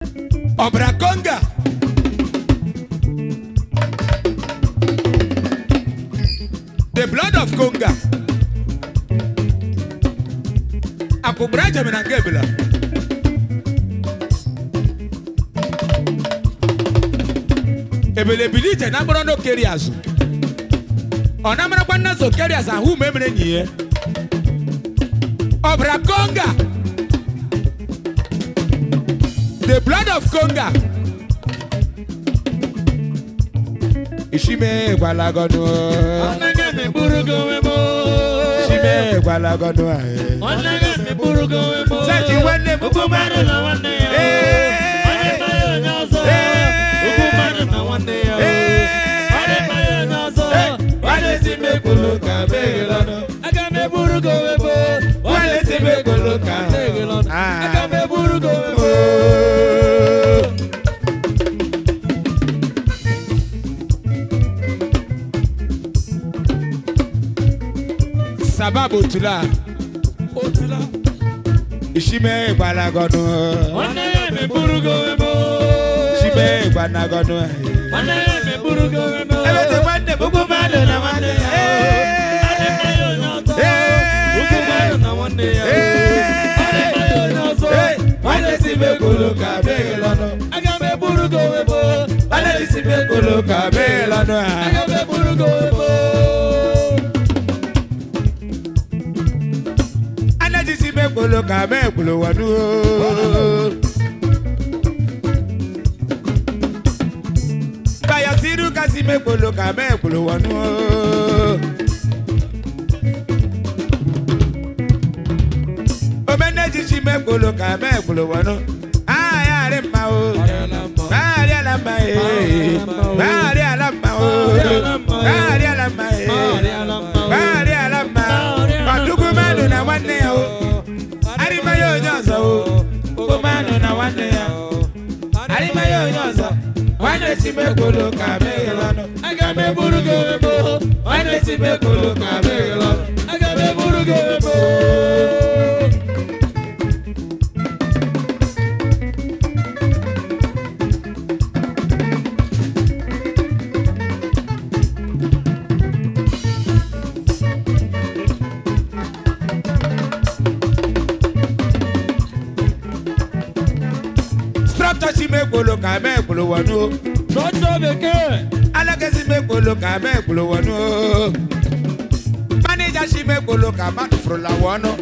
Oparaku. The blood of Conga. Aku braja menangebela. Ebele bilije na mboro no keriazu. Ona mara kwanna zo keriazu ahu memre nyiye. Oparaku. The blood of Conga. Ishime gwalagono. Onage me burugo wemo. Ishime gwalagono. Onage me burugo wemo. Saji Nwanne Mmadu na Nwanne ya. Ade mayo nyazo. Mmadu na Nwanne ya. Ade mayo nyazo. Wale si me kuluka begelono. Aga me burugo wemo. Wale si me kuluka begelono. Aga me burugo wemo. Sababu tula. Ishime gwalagono. Onage me burugo wemo. Ishime gwalagono. Onage me burugo wemo. Ebete Nwanne Mmadu na Nwanne ya. Ade mayo nyazo. Mmadu na Nwanne ya. Ade mayo nyazo. Wale si me kuluka begelono. Aga me burugo wemo. Wale si me kuluka begelono. Aga me burugo wemo. Anajisi me kuluka me kuluwanu. Baya siru kasi me kuluka me kuluwanu. Omenajisi me kuluka me kuluwanu. Ay arema o. Bari alamba e. Bari alamba o. Bari alamba e. Bari alamba. Patuku Mmadu na Nwanne ya o. Arimayo nyozo o. Mmadu na Nwanne ya. Arimayo nyozo. Nwanne si me kuluka begelono. Aga me burugo wemo. Nwanne si me kuluka begelono. Aga me burugo wemo. Structure si me kuluka me kuluwanu. Nocho beke. Alage si me kuluka me kuluwanu. Manager si me kuluka madu frola wano.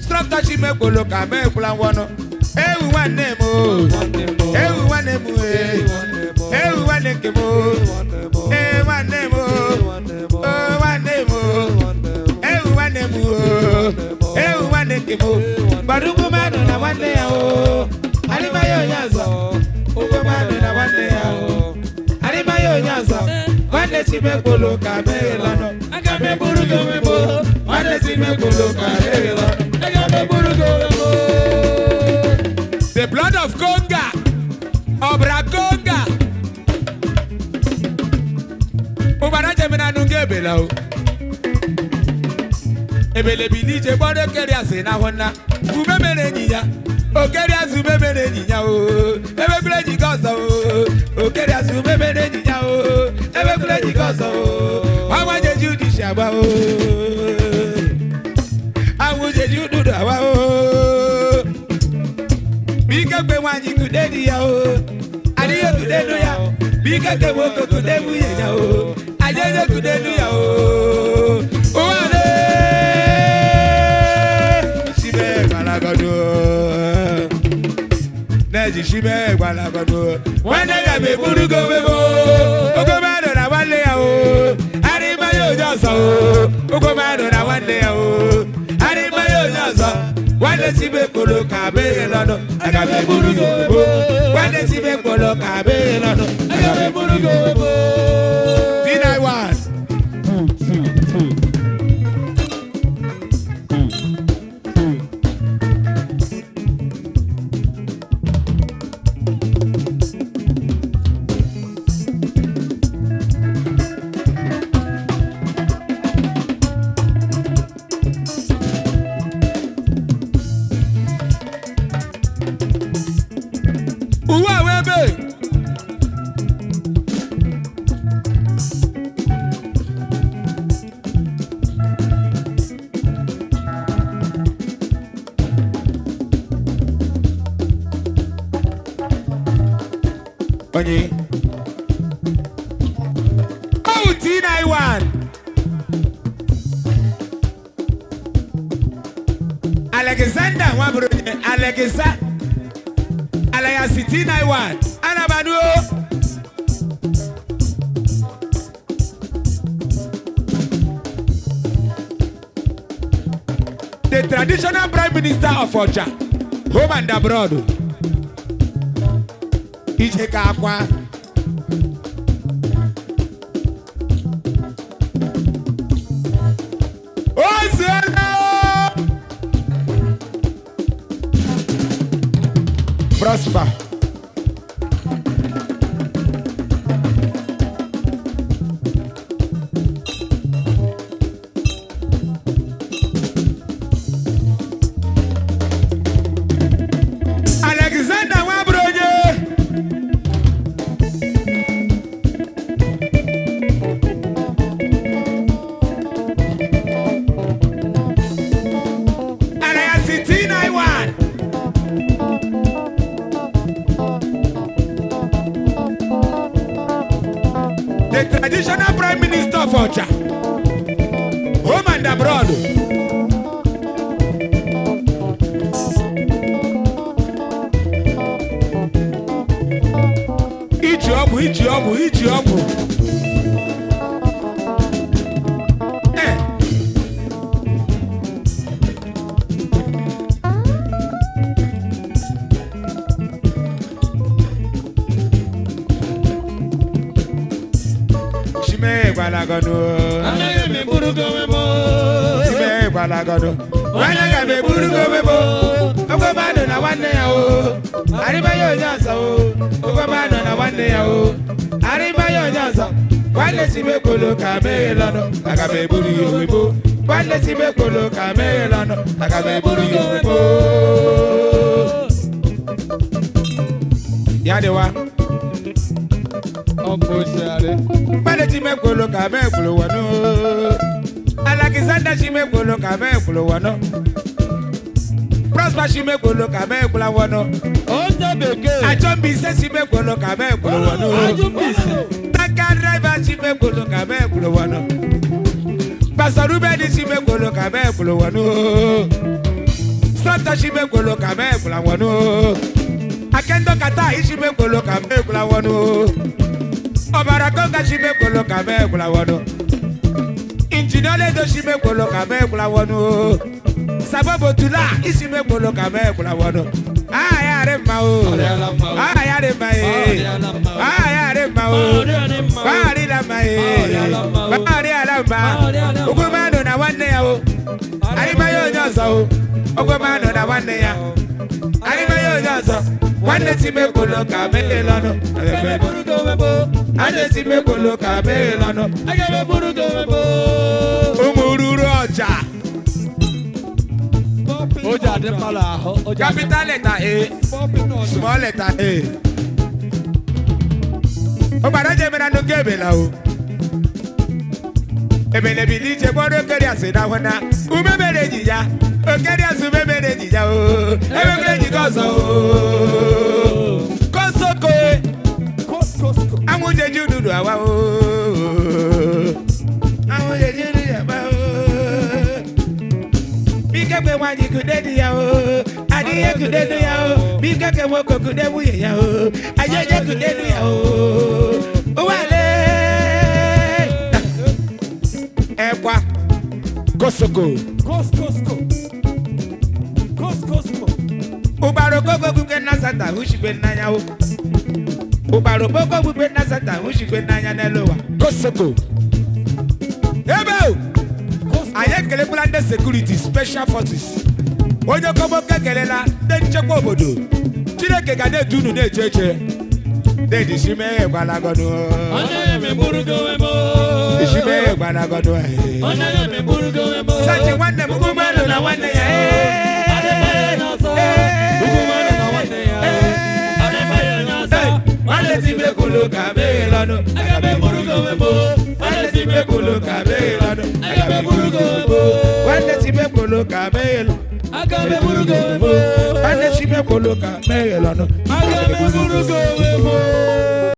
Structure si me kuluka me kuluwanu. Ewu Nwanne mo. Ewu Nwanne mo. Ewu Nwanne kemo. Ewu Nwanne mo. Oh Nwanne mo. Ewu Nwanne mo. Ewu Nwanne kemo. Barugu Mmadu na Nwanne ya o. Arimayo nyazo. Mmadu na Nwanne ya o. Arimayo nyazo. Nwanne si me kuluka begelono. Aga me burugo wemo. Nwanne si me kuluka begelono. Aga me burugo wemo. The blood of Conga. Oparaku. Ubaraje mena nungebela o. Ebele bilije bodo keriase na hona. Umemere nyinya. Okeriasu memere nyinya o. Ebekule jigoso o. Okeriasu memere nyinya o. Ebekule jigoso o. Awa jeju dishawa o. Awu jeju dudu awa o. Bika kwe wanyi kudedi ya o. Adiyo kudenu ya. Bika kwe woko kudemu ya o. Ajeje kudenu ya o. Uwane. Shime gwalagono. Neji shime gwalagono. Nwanne me burugo wemo. Mmadu na Nwanne ya o. Arimayo nyozo o. Mmadu na Nwanne ya o. Arimayo nyozo. Nwanne si me kuluka begelono. Aga me burugo wemo. Nwanne si me kuluka begelono. Aga me burugo wemo. D91. Uwa webe. Onye. Oh, T91. Alexander Wabrone, Alexa. Alaya T91. Anabanu. The traditional Prime Minister of Ocha, home and abroad. Ijeka akwa. Prosper. Alexander Wabroje. T91. The traditional Prime Minister of Ocha, home and abroad. Ichiobu. Balagodo. Anagame burugo mebo. Sibe balagodo. Anagame burugo mebo. Okomano na Nwanne ya o. Aribayo nyansa o. Okomano na Nwanne ya o. Aribayo nyansa. Nwanne sibe kolo kame lono. Agame burugo mebo. Nwanne sibe kolo kame lono. Agame burugo mebo. Yadewa. Nwanne chime kolo kame kulo wano. Alexander chime kolo kame kulo wano. Prosper chime kolo kame kulo wano. Ajombi se chime kolo kame kulo wano. Tanka driver chime kolo kame kulo wano. Pastor Ruben chime kolo kame kulo wano. Santa chime kolo kame kulo wano. Akendo kata chime kolo kame kulo wano. Oparaku shime kolo kame kula wono. Injinole do shime kolo kame kula wono. Sababu tula ishime kolo kame kula wono. Ayare mao. Ayare mae. Ayare mao. Bari la mae. Bari ala ma. Ugumano na Nwanne ya o. Arimayo nyoso o. Ugumano na Nwanne ya. Arimayo nyoso. Nwanne chime kolo kame lono. Agame burugo mebo. Ane chime kolo kame lono. Agame burugo mebo. Umururu Ocha. Oja de pala. Capital letter A. Small letter A. Obaraje mera no gebe la o. Ebele bilije bodo keri aseda hona. Umebere jija. Okeri asumebere jija o. Ebele jigoso o. Kosoko. Amuje jududu awa o. Amuje jududu awa o. Bikakwe wanyi kudedi ya o. Adiye kudedu ya o. Bikakwe woko kudebu ya o. Ajeje kudedu ya o. Uwale. Ekwa. Kosoko. Ubaroko gugu nasata hushibe nanya o. Ubaroko gugu nasata hushibe nanya nelowa. Kosoko. Ebo. Ayekele plan security special forces. Onye kobo kekelela de nchekwa obodo. Chineke ga na-edunu na-echeche. De dishime gbalagodo. Onye me burugo mebo. Dishime gbalagodo. Onye me burugo mebo. Sachi Nwanne Ugumano na Nwanne ya. Ugumano na Nwanne ya. ti me kulu ka me lanu. Aga me burugo webo. Wande ti me kulu ka me lanu. Aga me burugo webo. Wande ti me kulu ka me lanu. Aga me burugo webo. Wande ti me kulu ka me lanu. Aga me burugo webo.